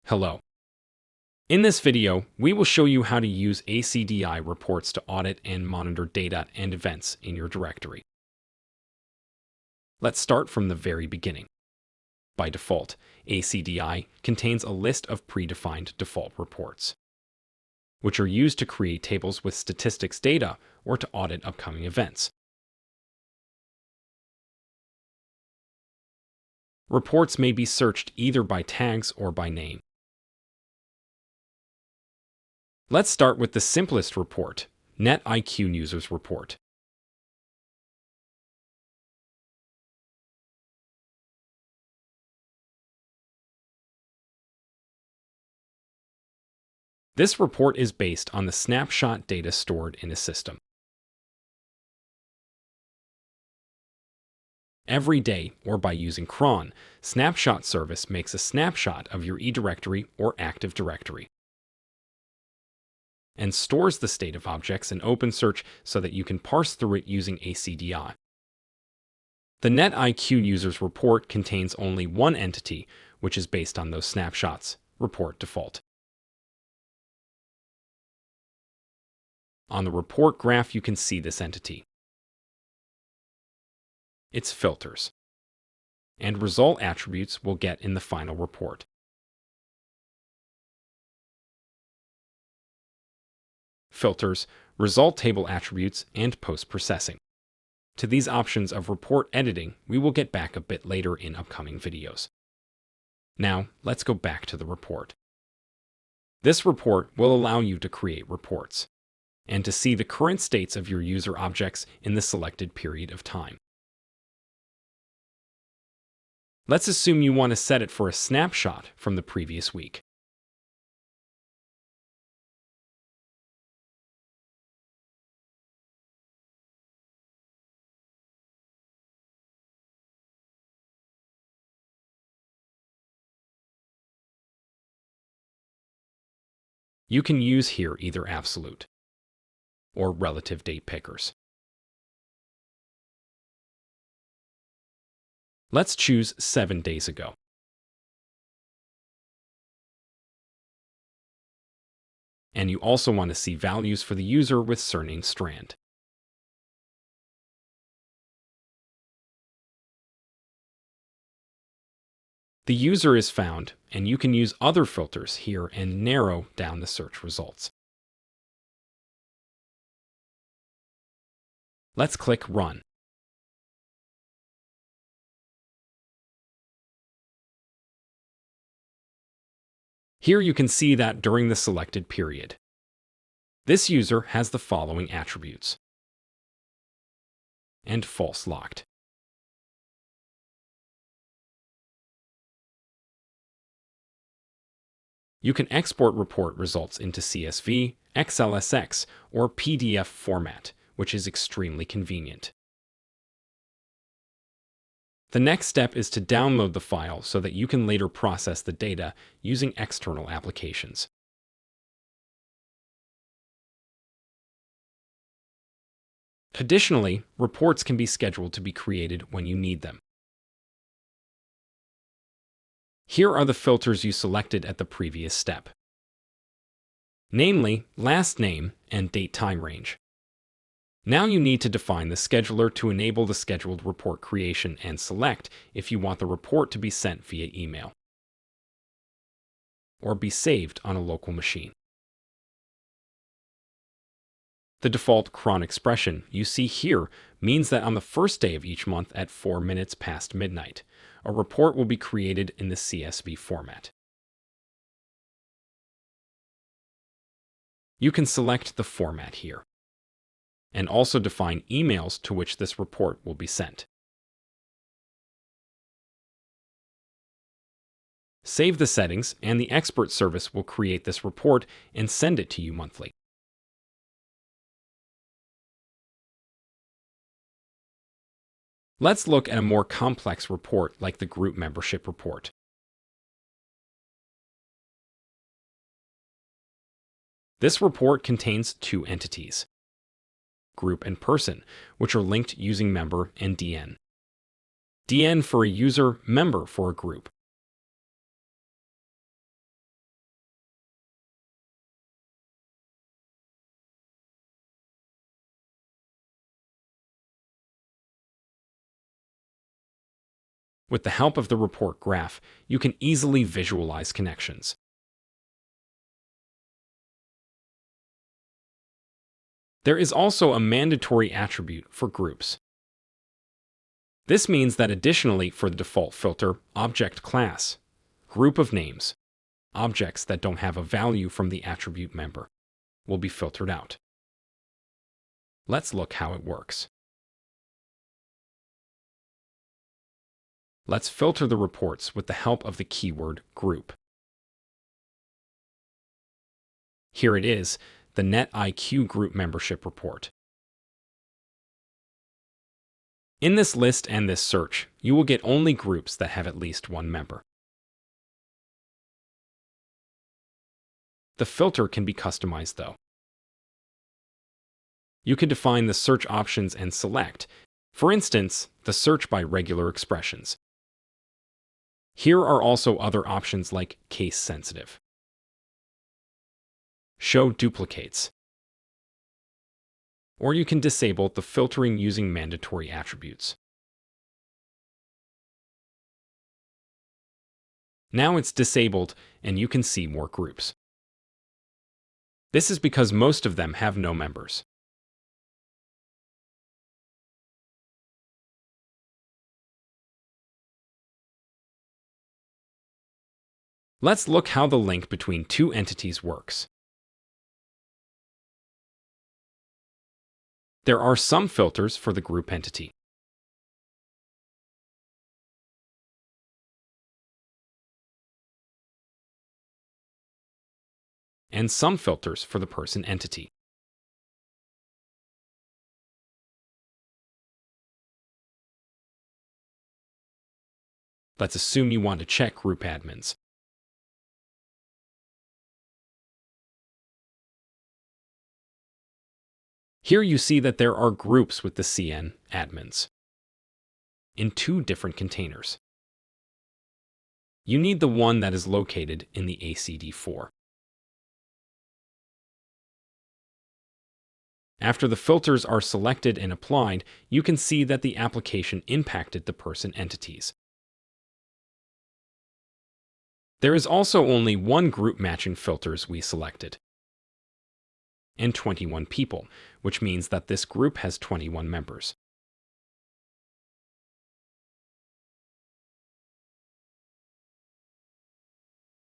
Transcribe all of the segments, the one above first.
Hello. In this video, we will show you how to use ACDI reports to audit and monitor data and events in your directory. Let's start from the very beginning. By default, ACDI contains a list of predefined default reports, which are used to create tables with statistics data or to audit upcoming events. Reports may be searched either by tags or by name. Let's start with the simplest report, netiq users report. This report is based on the snapshot data stored in a system. Every day, or by using cron, snapshot service makes a snapshot of your eDirectory or Active Directory and stores the state of objects in OpenSearch so that you can parse through it using ACDI. The netiq users report contains only one entity, which is based on those snapshots, report default. On the report graph, you can see this entity, its filters, and result attributes we'll get in the final report. Filters, result table attributes, and post-processing. To these options of report editing, we will get back a bit later in upcoming videos. Now, let's go back to the report. This report will allow you to create reports and to see the current states of your user objects in the selected period of time. Let's assume you want to set it for a snapshot from the previous week. You can use here either absolute or relative date pickers. Let's choose 7 days ago. And you also want to see values for the user with surname Strand. The user is found, and you can use other filters here and narrow down the search results. Let's click Run. Here you can see that during the selected period, this user has the following attributes and false locked. You can export report results into CSV, XLSX, or PDF format, which is extremely convenient. The next step is to download the file so that you can later process the data using external applications. Additionally, reports can be scheduled to be created when you need them. Here are the filters you selected at the previous step, namely last name and date time range. Now you need to define the scheduler to enable the scheduled report creation and select if you want the report to be sent via email or be saved on a local machine. The default cron expression you see here means that on the first day of each month at 4 minutes past midnight, a report will be created in the CSV format. You can select the format here and also define emails to which this report will be sent. Save the settings, and the expert service will create this report and send it to you monthly. Let's look at a more complex report like the group membership report. This report contains two entities, group and person, which are linked using member and DN. DN for a user, member for a group. With the help of the report graph, you can easily visualize connections. There is also a mandatory attribute for groups. This means that additionally for the default filter, object class, group of names, objects that don't have a value from the attribute member will be filtered out. Let's look how it works. Let's filter the reports with the help of the keyword group. Here it is, the netiq group membership report. In this list and this search, you will get only groups that have at least one member. The filter can be customized though. You can define the search options and select, for instance, the search by regular expressions. Here are also other options like case sensitive, show duplicates, or you can disable the filtering using mandatory attributes. Now it's disabled and you can see more groups. This is because most of them have no members. Let's look how the link between two entities works. There are some filters for the group entity. And some filters for the person entity. Let's assume you want to check group admins. Here you see that there are groups with the CN admins in two different containers. You need the one that is located in the ACDI. After the filters are selected and applied, you can see that the application impacted the person entities. There is also only one group matching filters we selected, and 21 people, which means that this group has 21 members.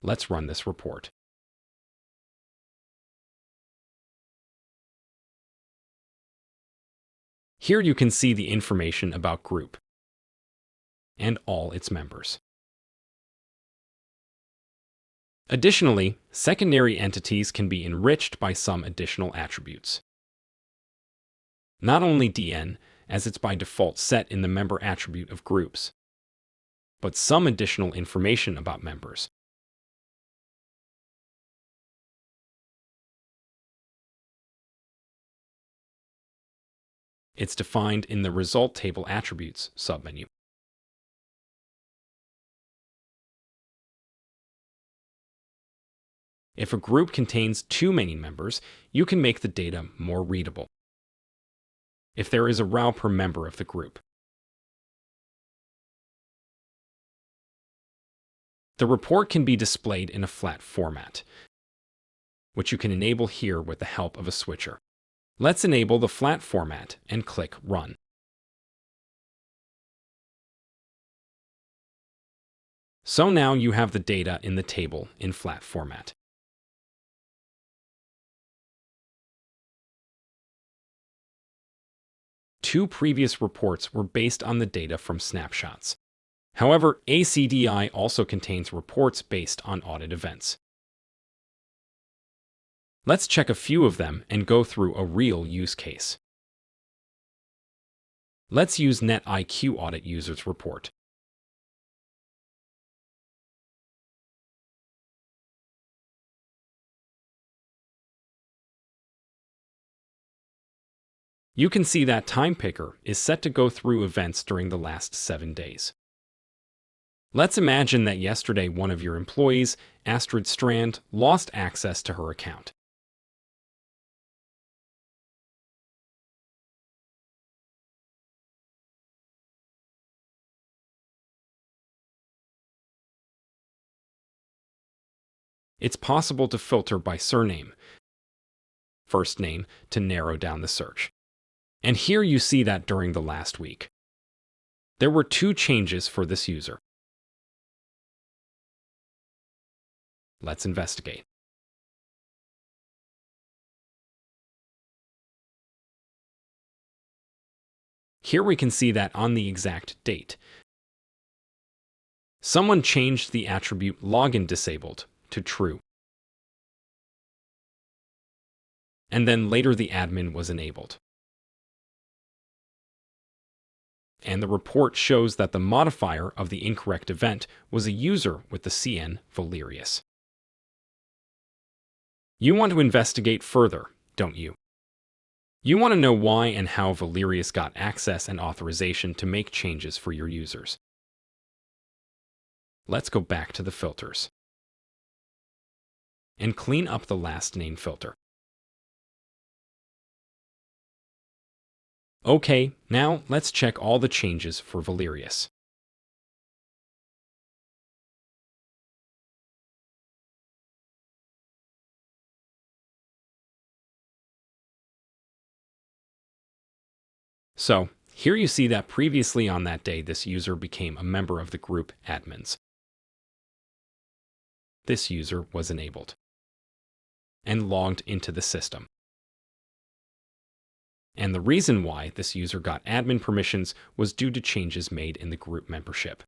Let's run this report. Here you can see the information about group and all its members. Additionally, secondary entities can be enriched by some additional attributes. Not only DN, as it's by default set in the member attribute of groups, but some additional information about members. It's defined in the Result Table Attributes submenu. If a group contains too many members, you can make the data more readable. If there is a row per member of the group, the report can be displayed in a flat format, which you can enable here with the help of a switcher. Let's enable the flat format and click Run. So now you have the data in the table in flat format. Two previous reports were based on the data from snapshots. However, ACDI also contains reports based on audit events. Let's check a few of them and go through a real use case. Let's use netiq Audit Users Report. You can see that Time Picker is set to go through events during the last 7 days. Let's imagine that yesterday one of your employees, Astrid Strand, lost access to her account. It's possible to filter by surname, first name to narrow down the search. And here you see that during the last week, there were 2 changes for this user. Let's investigate. Here we can see that on the exact date, someone changed the attribute login disabled to true. And then later the admin was enabled. And the report shows that the modifier of the incorrect event was a user with the CN Valerius. You want to investigate further, don't you? You want to know why and how Valerius got access and authorization to make changes for your users. Let's go back to the filters and clean up the last name filter. Okay, now let's check all the changes for Valerius. So, here you see that previously on that day, this user became a member of the group admins. This user was enabled and logged into the system. And the reason why this user got admin permissions was due to changes made in the group membership.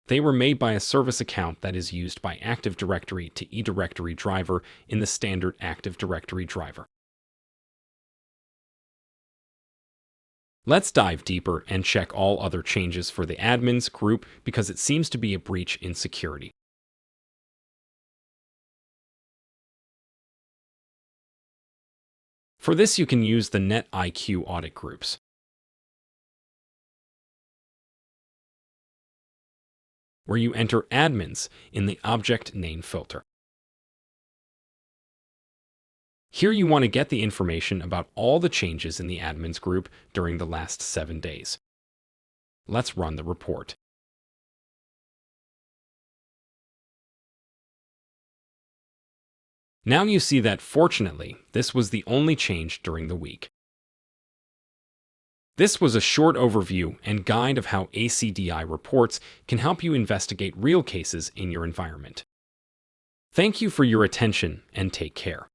They were made by a service account that is used by Active Directory to eDirectory driver in the standard Active Directory driver. Let's dive deeper and check all other changes for the admins group because it seems to be a breach in security. For this, you can use the netiq audit groups. Where you enter admins in the object name filter. Here you want to get the information about all the changes in the admins group during the last 7 days. Let's run the report. Now you see that fortunately, this was the only change during the week. This was a short overview and guide of how ACDI reports can help you investigate real cases in your environment. Thank you for your attention and take care.